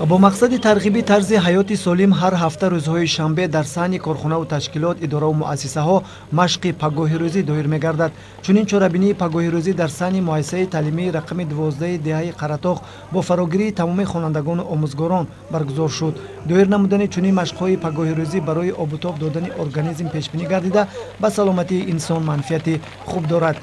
бо мақсади тарғиби тарзи ҳаёти солим ҳар ҳафта рӯзҳои шанбе дар саҳни корхонаву ташкилот, идораву муассисаҳо машқи пагоҳирӯзӣ доир мегардад. Чунин чорабинии пагоҳирӯзӣ дар саҳни муассисаи таълимии рақами 12 деҳаи Қаратоғ бо фарогирии тамоми хонандагону омӯзгорон баргузор шуд. доир намудани чунин машқҳои пагоҳирӯзӣ барои обутоб додани организм пешбинӣ гардида ба саломатии инсон манфиати хуб дорад.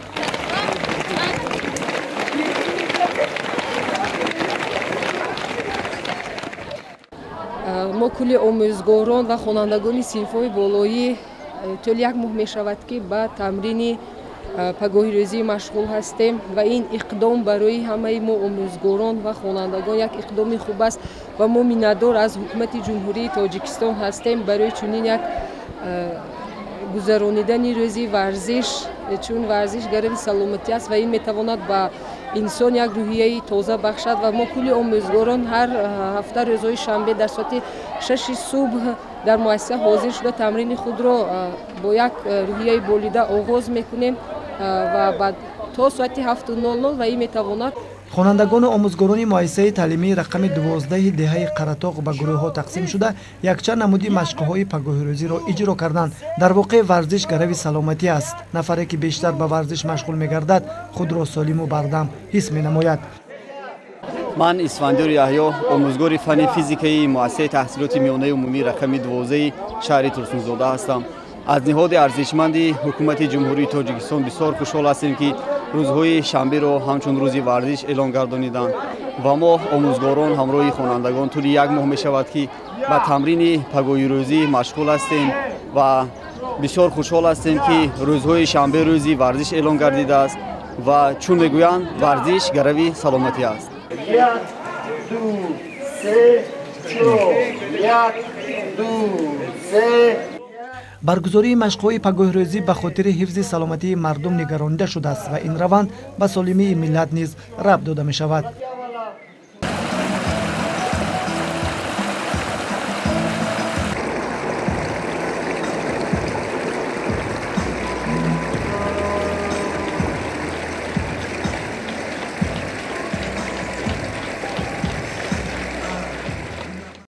мо кулли омӯзгорон ва хонандагони синфҳои болоӣ тӯли як моҳ мешавад ки ба тамрини пагоҳирӯзӣ машғул ҳастем ва ин иқдом барои ҳамаи мо омӯзгорон ва хонандагон як иқдоми хуб аст ва мо миннатдор аз ҳукумати ҷумҳурии Тоҷикистон ҳастем барои чунин як гузаронидани рӯзи варзиш, чун варзиш гарави саломатӣ аст ва ин метавонад ба инсон як рӯҳияи тоза бахшад ва мо кулли омӯзгорон ҳар ҳафта рӯзҳои шанбе дар соати 6 субҳ дар муассиса ҳозир шуда тамрини худро бо як рӯҳияи болида оғоз мекунем ва то соати 7:00 ва ин метавонад хонандагону омӯзгорони муассисаи таълимии рақами 12 деҳаи Қаратоғ ба гурӯҳҳо тақсим шуда якчанд намуди машқҳои пагоҳирӯзиро иҷро карданд. дар воқеъ варзиш гарави саломатӣ аст. нафаре ки бештар ба варзиш машғул мегардад худро солиму бардам ҳис менамояд. ман Исфандиёр Яҳё, омӯзгори фанни физикаи муассисаи таҳсилоти миёнаи умумии рақами 12 шаҳри Турсунзода ҳастам. аз ниҳоди арзишманди ҳукумати ҷумҳурии Тоҷикистон бисёр хушҳол ҳастем ки рӯзҳои шанберо ҳамчун рӯзи варзиш эълон гардониданд ва мо омӯзгорон ҳамроҳи хонандагон тӯли як моҳ мешавад ки ба тамрини пагоҳирӯзӣ машғул ҳастем ва бисёр хушҳол ҳастем ки рӯзҳои шанбе рӯзи варзиш эълон гардидааст ва чун мегӯянд варзиш гарави саломатӣ аст. 1 2 3 4 1 2 3 баргузории машқҳои пагоҳирӯзӣ ба хотири ҳифзи саломатии мардум нигаронида шудааст ва ин раванд ба солимии миллат низ рабт дода мешавад.